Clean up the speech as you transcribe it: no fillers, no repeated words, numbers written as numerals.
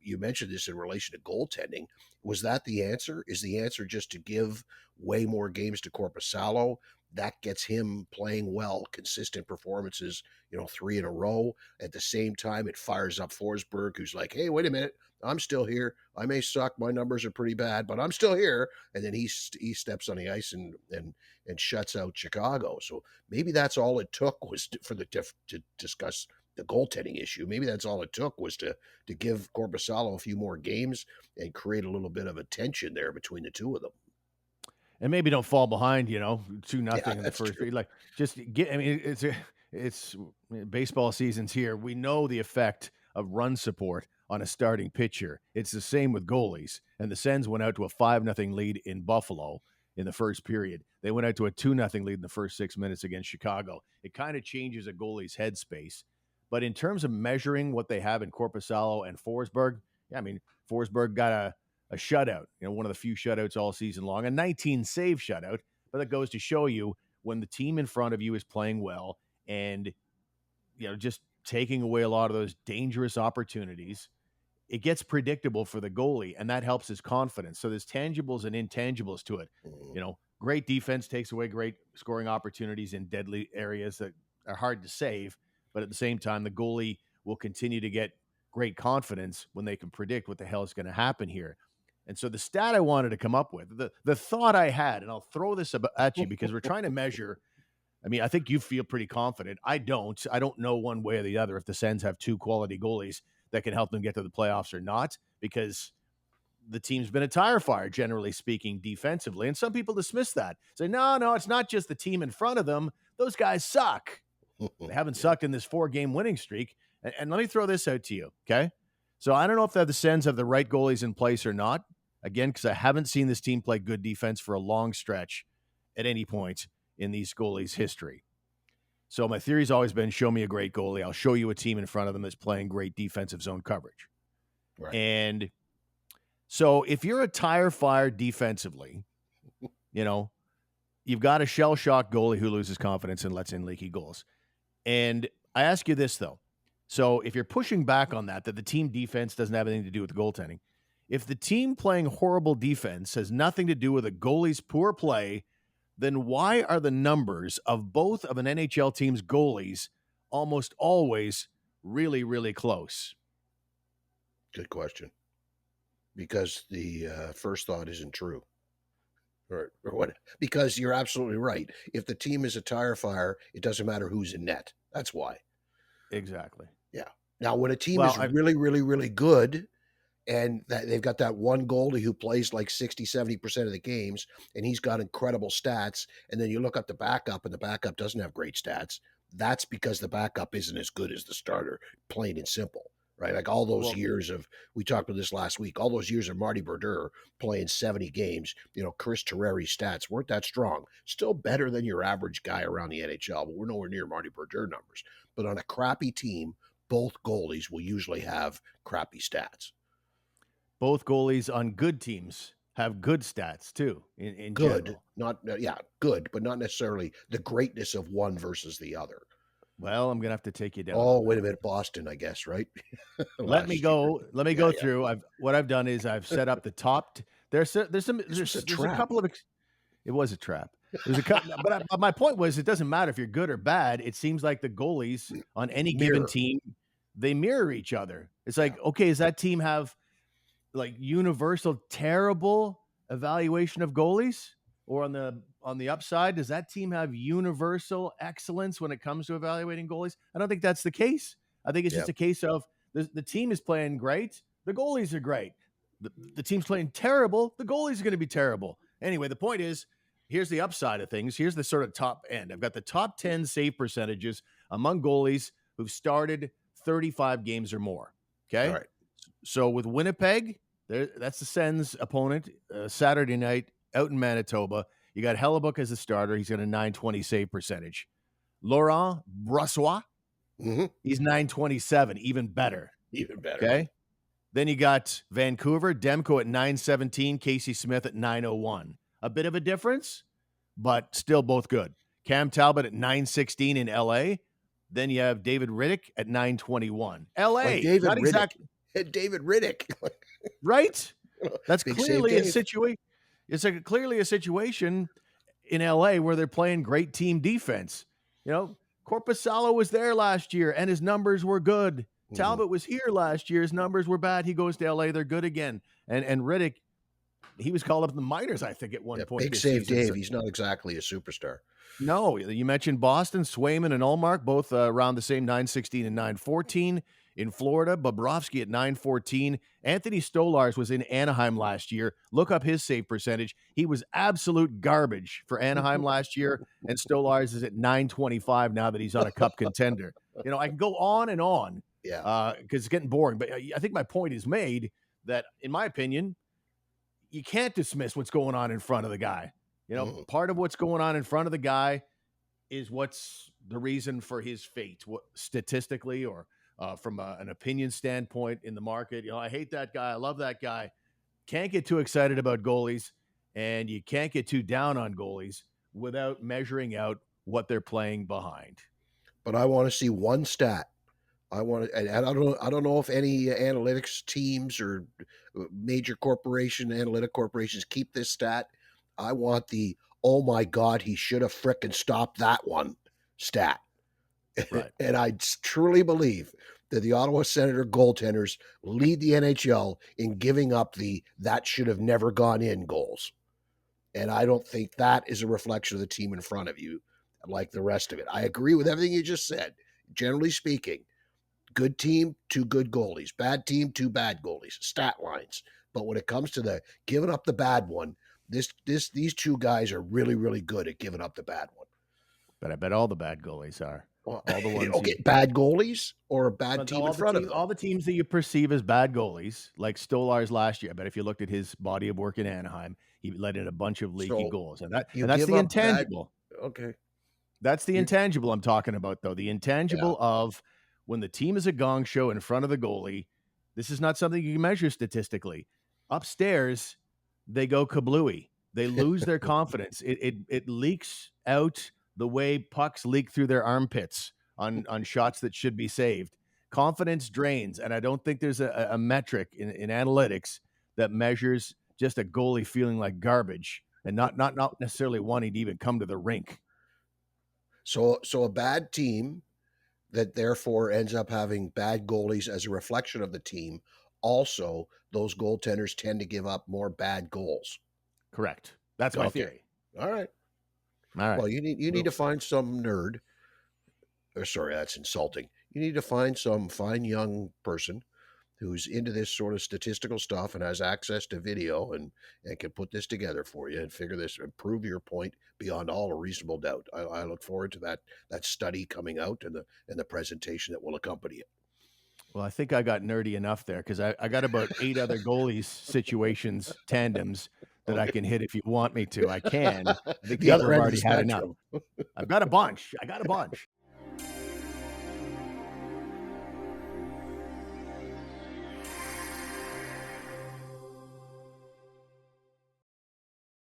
you mentioned this in relation to goaltending. Was that the answer? Is the answer just to give way more games to Korpisalo? That gets him playing well, consistent performances, 3 in a row. At the same time, it fires up Forsberg, who's like, hey, wait a minute, I'm still here. I may suck. My numbers are pretty bad, but I'm still here. And then he steps on the ice and shuts out Chicago. So maybe that's all it took was to discuss the goaltending issue. Maybe that's all it took was to give Korpisalo a few more games and create a little bit of a tension there between the two of them. And maybe don't fall behind, 2-0 in the first period. Like, just get. I mean, it's baseball season's here. We know the effect of run support on a starting pitcher. It's the same with goalies. And the Sens went out to a 5-0 lead in Buffalo in the first period. They went out to a 2-0 lead in the first 6 minutes against Chicago. It kind of changes a goalie's headspace. But in terms of measuring what they have in Korpisalo and Forsberg, I mean, Forsberg got a shutout, one of the few shutouts all season long, a 19-save shutout. But that goes to show you when the team in front of you is playing well and, just taking away a lot of those dangerous opportunities, it gets predictable for the goalie, and that helps his confidence. So there's tangibles and intangibles to it. Great defense takes away great scoring opportunities in deadly areas that are hard to save. But at the same time, the goalie will continue to get great confidence when they can predict what the hell is going to happen here. And so the stat I wanted to come up with, the thought I had, and I'll throw this at you because we're trying to measure. I mean, I think you feel pretty confident. I don't know one way or the other if the Sens have two quality goalies that can help them get to the playoffs or not, because the team's been a tire fire, generally speaking, defensively. And some people dismiss that. Say, no, it's not just the team in front of them. Those guys suck. They haven't sucked in this 4-game winning streak. And let me throw this out to you, okay? So I don't know if the Sens have the right goalies in place or not. Again, because I haven't seen this team play good defense for a long stretch at any point in these goalies' history. So my theory's always been, show me a great goalie. I'll show you a team in front of them that's playing great defensive zone coverage. Right. And so if you're a tire fire defensively, you've got a shell-shocked goalie who loses confidence and lets in leaky goals. And I ask you this, though. So if you're pushing back on that the team defense doesn't have anything to do with the goaltending, if the team playing horrible defense has nothing to do with a goalie's poor play, then why are the numbers of both of an NHL team's goalies almost always really, really close? Good question. Because the first thought isn't true. Or what? Because you're absolutely right. If the team is a tire fire, it doesn't matter who's in net. That's why. Exactly. Yeah. Now, when a team is really, really, really good, and they've got that one goalie who plays like 60, 70% of the games, and he's got incredible stats, and then you look at the backup, and the backup doesn't have great stats, that's because the backup isn't as good as the starter, plain and simple. Right, like all those years of, we talked about this last week, all those years of Marty Brodeur playing 70 games, Chris Terreri's stats weren't that strong. Still better than your average guy around the NHL, but we're nowhere near Marty Brodeur numbers. But on a crappy team, both goalies will usually have crappy stats. Both goalies on good teams have good stats too. In good, general. Good, but not necessarily the greatness of one versus the other. Well, I'm going to have to take you down. Oh, wait a minute. Boston, I guess, right? Let me go through. What I've done is I've set up the top. There's a couple of. It was a trap. There's a couple, but my point was, it doesn't matter if you're good or bad. It seems like the goalies on any given team, they mirror each other. It's like, okay, does that team have like universal terrible evaluation of goalies? Or on the upside, does that team have universal excellence when it comes to evaluating goalies? I don't think that's the case. I think it's just a case of the team is playing great. The goalies are great. The team's playing terrible. The goalies are going to be terrible. Anyway, the point is, here's the upside of things. Here's the sort of top end. I've got the top 10 save percentages among goalies who've started 35 games or more. Okay. All right. So with Winnipeg, that's the Sens opponent, Saturday night out in Manitoba. You got Hellebuck as a starter. He's got a .920 save percentage. Laurent Brossoit, he's .927, even better. Even better. Okay. Then you got Vancouver, Demko at .917, Casey Smith at .901. A bit of a difference, but still both good. Cam Talbot at .916 in LA. Then you have David Riddick at .921. LA, David not Riddick. exactly. and David Riddick. Right? That's Big Save clearly a Dave. situation. It's clearly a situation in LA where they're playing great team defense. You know, Korpisalo was there last year and his numbers were good. Mhm. Talbot was here last year. His numbers were bad. He goes to LA. They're good again. And Riddick, he was called up in the minors, I think, at one Yeah, point Big this Save season. So Dave, he's not exactly a superstar. no, you mentioned Boston, Swayman and Ullmark, both around the same 916 and 914. In Florida, Bobrovsky at 914. Anthony Stolarz was in Anaheim last year. Look up his save percentage. He was absolute garbage for Anaheim last year, and Stolarz is at 925 now that he's on a cup contender. You know, I can go on Yeah. because it's getting boring, but I think my point is made that, in my opinion, you can't dismiss what's going on in front of the guy. You know, Mhm. part of what's going on in front of the guy is what's the reason for his fate, what statistically or from an opinion standpoint in the market. You know, I hate that guy. I love that guy. Can't get too excited about goalies, and you can't get too down on goalies without measuring out what they're playing behind. But I wanna see one stat. I want to, and I don't know if any analytics teams or major corporation analytic corporations keep this stat. I want the "Oh my god, he should have frickin' stopped that one" stat. Right. And I truly believe that the Ottawa Senator goaltenders lead the NHL in giving up the "that should have never gone in" goals. And I don't think that is a reflection of the team in front of you like the rest of it. I agree with everything you just said. Generally speaking, good team, two good goalies. Bad team, two bad goalies. Stat lines. But when it comes to the giving up the bad one, these two guys are really, really good at giving up the bad one. But I bet all the bad goalies are. Well, All the ones okay, you bad goalies or a bad but team in front of them. all the teams that you perceive as bad goalies, like Stolarz last year. I bet if you looked at his body of work in Anaheim, he let in a bunch of leaky So goals, and you that's give the up bad. intangible. Okay, That's the you intangible I'm talking about, though. The yeah. intangible of when the team is a gong show in front of the goalie. This is not something you can measure statistically. Upstairs, they go kablooey. They lose their confidence. It leaks out the way pucks leak through their armpits on shots that should be saved. Confidence drains, and I don't think there's a metric in analytics that measures just a goalie feeling like garbage and not necessarily wanting to even come to the rink. So a bad team that therefore ends up having bad goalies as a reflection of the team. Also, those goaltenders tend to give up more bad goals. Correct. That's my Okay. theory. All right. All right. Well, you need Well, to find some nerd. Or sorry, that's insulting. You need to find some fine young person who's into this sort of statistical stuff and has access to video and can put this together for you and figure this and prove your point beyond all a reasonable doubt. I look forward to that study coming out and the presentation that will accompany it. I think I got nerdy enough there because I got about 8 other goalies situations, tandems that I Okay. can hit if you want me to. I can. I think The people other have end of the already had enough. spectrum. I've got a bunch. I got a bunch.